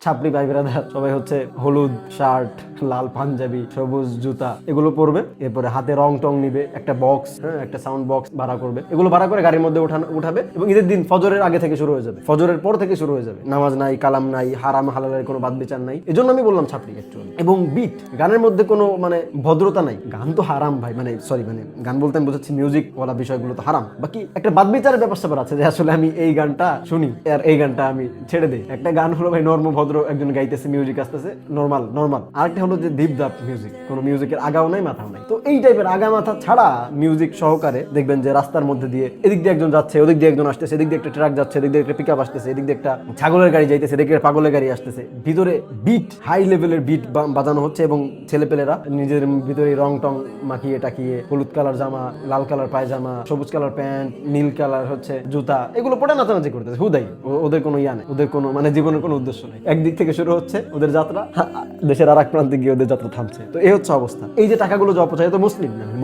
ছাপড়ি ভাই ব্রাদার সবাই হচ্ছে হলুদ শার্ট, লাল পাঞ্জাবি, সবুজ জুতা এগুলো পরবে, এরপরে হাতে রং টং নিবে, একটা বক্স, একটা সাউন্ড বক্স ভাড়া করবে, এগুলো ভাড়া করে গাড়ির মধ্যে উঠাবে এবং ঈদের দিন ফজরের আগে থেকে শুরু হয়ে যাবে, ফজরের পর থেকে শুরু হয়ে যাবে, নামাজ নাই, কালাম নাই, হারাম হালালের কোনো বাদ বিচার নাই। এজন্য আমি বললাম ছাপড়ি অ্যাকচুয়ালি। এবং বিট, গানের মধ্যে কোনো মানে ভদ্রতা নাই, গান তো হারাম ভাই, মানে সরি মানে গান বলতে আমি বোঝাচ্ছি মিউজিক বলা বিষয়গুলো তো হারাম। বাকি একটা বাদ বিচারের ব্যাপার স্যাপার আছে যে আসলে আমি এই গানটা শুনি আর এই গানটা আমি ছেড়ে দিই। একটা গান হলো ভাই নর্ম ভদ্র একজন গাইতেছে, মিউজিক আসতেছে নর্মাল, আরেকটা হলো যে ডিপ দাপ মিউজিক, কোনো মিউজিকের আগাও নাই মাথাও নাই। তো এই টাইপের আগা মাথা ছাড়া মিউজিক সহকারে দেখবেন যে রাস্তার মধ্যে দিয়ে এদিক দিয়ে একজন যাচ্ছে, ওদিক দিয়ে একজন আসতেছে, এদিক দিয়ে একটা ট্রাক যাচ্ছে, এদিক দিয়ে একটা পিকআপ আসতেছে, এদিক দিয়ে একটা ছাগলের গাড়ি যাইতেছে, এদিকে একটা পাগলের গাড়ি আসতেছে, ভিতরে বিট, হাই লেভেলের বিট বাজানো হচ্ছে এবং ছেলেপেলেরা নিজের ভিতরে রং টং মাখিয়ে টাকিয়ে হলুদ কালার জামা, লাল কালার পায়জামা, সবুজ কালার প্যান্ট, নীল কালার হচ্ছে জুতা, এগুলো পরে নাচানাচি করতেছে হুদাই। ওদের কোনো ইয়া নেই, ওদের কোনো মানে জীবনের কোনো উদ্দেশ্য নেই। একদিক থেকে শুরু হচ্ছে ওদের যাত্রা, দেশের আর এক প্রান্তে গিয়ে ওদের যাত্রা থামছে। তো এই হচ্ছে অবস্থা। এই যে টাকাগুলো যে অপচয়, তো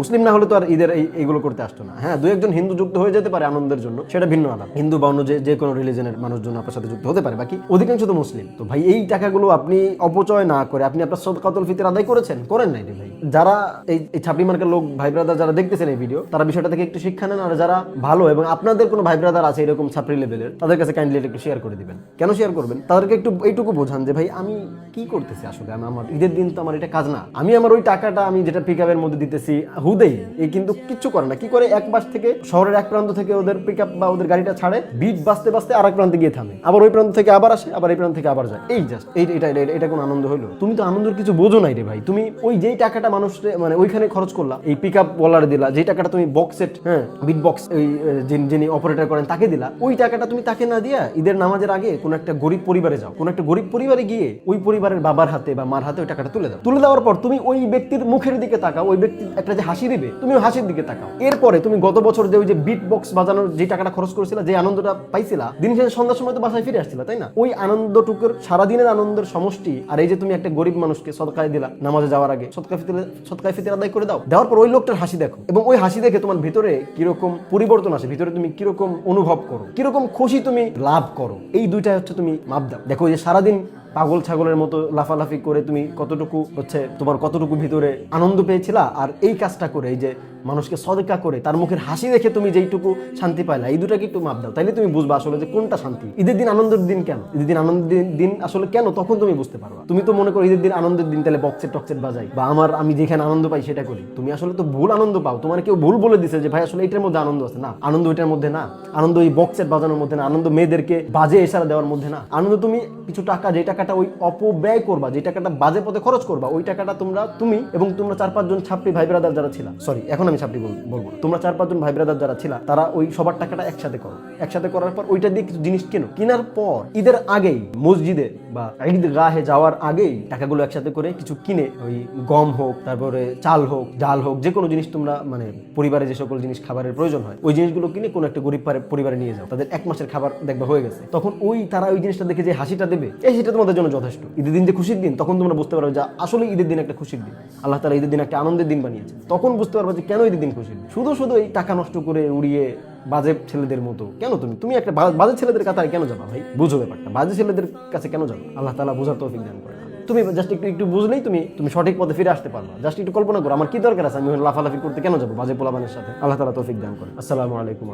মুসলিম না হলে তো আর ঈদের এইগুলো করতে আসতো না। হ্যাঁ, দু একজন হিন্দু যুক্ত হয়ে যেতে পারে আনন্দের জন্য, সেটা ভিন্ন আলাদা। হিন্দু বা অন্য যে কোনো রিলিজনের মানুষজন আপনার সাথে যুক্ত হতে পারে, বাকি অধিকাংশ তো মুসলিম। তো ভাই এই টাকাগুলো আপনি অপচয় না করে আপনি আপনার সদকাতুল ফিতর আদায় করেন নাই রে ভাই। যারা এই ছাপড়ি মার্কের লোক ভাই ব্রাদার যারা দেখতেছেন এই ভিডিও, তারা বিষয়টা থেকে একটু শিক্ষা নেন। আর যারা ভালো এবং আপনাদের কোনো ভাই ব্রাদার আছে এরকম ছাপড়ি লেভেলের, তাদের কাছে কাইন্ডলি একটু শেয়ার করে দিবেন। কেন শেয়ার করবেন? তাদেরকে একটু এইটুকু বোঝান যে ভাই আমি কি করতেছি আসলে, আমার ঈদের দিন তো আমার এটা কাজ না, আমি আমার ওই টাকাটা আমি যেটা পিকআপের মধ্যে দিতেছি হুদেই, এই কিন্তু কিচ্ছু করে না। কি করে এক পাশ থেকে শহরের এক প্রান্ত থেকে ওদের পিকআপ বা ওদের গাড়িটা ছাড়ে, বিট বাজতে বাজতে আর এক প্রান্তে গিয়ে থামে, আবার ওই প্রান্ত থেকে আবার আসে, আবার এই প্রান্ত থেকে আবার যায়। এই জাস্ট এটা কোনো আনন্দ হলো? তুমি তো আনন্দের কিছু বোঝো নাই রে ভাই। তুমি ওই যেই টাকাটা মানুষকে মানে ওইখানে খরচ করলা, এই পিকআপ ওয়ালারে দিলা, যেই টাকাটা তুমি বক্সেট, বিট বক্স ওই যিনি অপারেটর করেন তাকে দিলা, ওই টাকাটা তুমি তাকে না দিয়া ঈদের নামাজের আগে কোন একটা গরিব পরিবারে যাও, কোন একটা গরিব পরিবারে গিয়ে ওই পরিবারের বাবার হাতে বা মার হাতে ওই টাকাটা তুলে দাও। তুলে দেওয়ার পর তুমি ওই ব্যক্তির মুখের দিকে তাকাও, ওই ব্যক্তি একটা যে হাসি দিবে, তুমি ওই হাসির দিকে তাকাও। এরপরে তুমি গত বছর যে ওই যে বিট বক্স বাজানোর যে টাকাটা খরচ করেছিলা, যে আনন্দটা পাইছিলা, দিন শেষে সন্ধ্যার সময় তো বাসায় ফিরে আসছিলা, তাই না? ওই আনন্দটুকুর সারাদিনের আনন্দের সমষ্টি আর এই যে তুমি একটা গরিব মানুষকে সদকায় দিলা নামাজে যাওয়ার আগে, সদকায় ফিতর আদায় করে দাও। দেওয়ার পর ওই লোকটার হাসি দেখো এবং ওই হাসি দেখে তোমার ভিতরে কিরকম পরিবর্তন আসে, ভিতরে তুমি কিরকম অনুভব করো, কিরকম খুশি তুমি লাভ করো। এই দুইটাই হচ্ছে তুমি মাপ দাও। দেখো যে সারাদিন পাগল ছাগলের মতো লাফালাফি করে তুমি কতটুকু হচ্ছে তোমার কতটুকু ভিতরে আনন্দ পেয়েছিলা, আর এই কাজটা করে এই যে মানুষকে সদকা করে তার মুখের হাসি দেখে তুমি যেইটুকু শান্তি পাইলা, এই দুটাকে একটু মাপ দাও। তাইলে তুমি বুঝবা আসলে যে কোনটা শান্তি। ঈদের দিন আনন্দের দিন কেন, ঈদের দিন আনন্দের দিন আসলে কেন, তখন তুমি বুঝতে পারবা। তুমি তো মনে করো ঈদের দিন আনন্দের দিন তাহলে বক্সেট টক্সেট বাজাই বা আমি যেখানে আনন্দ পাই সেটা করি। তুমি আসলে তো ভুল আনন্দ পাও। তোমার কেউ ভুল বলে দিছে যে ভাই আসলে এটার মধ্যে আনন্দ আছে। না, আনন্দ এটার মধ্যে না, আনন্দ ওই বক্সেট বাজানোর মধ্যে না, আনন্দ মেয়েদেরকে বাজে ইশারা দেওয়ার মধ্যে না। আনন্দ তুমি কিছু টাকা, যে টাকাটা ওই ব্যয় করবা, যে টাকাটা বাজে পথে খরচ করবা, ওই টাকাটা তুমি এবং তোমরা 4-5 জন ছাপড়ি ভাই ব্রাদার যারা ছিল, সরি এখন আমি ছাপড়ি বলবো, তোমরা 4-5 জন ভাই ব্রাদার যারা ছিল, তারা ওই সবার টাকাটা একসাথে করো। একসাথে করার পর ওইটা দিয়ে কিছু জিনিস কেনার পর ঈদের আগেই মসজিদে বা ঈদগাহে যাওয়ার আগেই টাকাগুলো একসাথে করে কিছু কিনে, ওই গম হোক, তারপরে চাল হোক, ডাল হোক, যে কোনো জিনিস তোমরা মানে পরিবারে যে সকল জিনিস খাবারের প্রয়োজন হয়, ওই জিনিসগুলো কিনে কোনো একটা গরিব পরিবারে নিয়ে যাও। তাদের 1 মাসের খাবার দেখবা হয়ে গেছে। তখন তারা ওই জিনিসটা দেখে যে হাসিটা দেবে, এই সেটা তোমাদের জন্য যথেষ্ট। ঈদের দিন যে খুশির দিন, তখন তোমরা বুঝতে পারবে যে আসলে ঈদের দিন একটা খুশির দিন, আল্লাহ তাআলা ঈদের দিন একটা আনন্দের দিন বানিয়েছে। তখন বুঝতে পারবে যে কেন ঈদের দিন খুশির দিন। শুধু এই টাকা নষ্ট করে উড়িয়ে বাজে ছেলেদের মতো কেন তুমি একটা বাজে ছেলেদের কাতারে কেন যাবা ভাই? বুঝো ব্যাপারটা, বাজে ছেলেদের কাছে কেন যাবো? আল্লাহ তাআলা বোঝার তৌফিক দান করেন। তুমি জাস্ট একটু বুঝলেই তুমি সঠিক পথে ফিরে আসতে পারবা। জাস্ট একটু কল্পনা করো আমার কি দরকার আছে, আমি লাফালাফি করতে কেন যাবো বাজে পোলাপানের সাথে? আল্লাহ তাআলা তৌফিক দান করেন। আসসালামু আলাইকুম।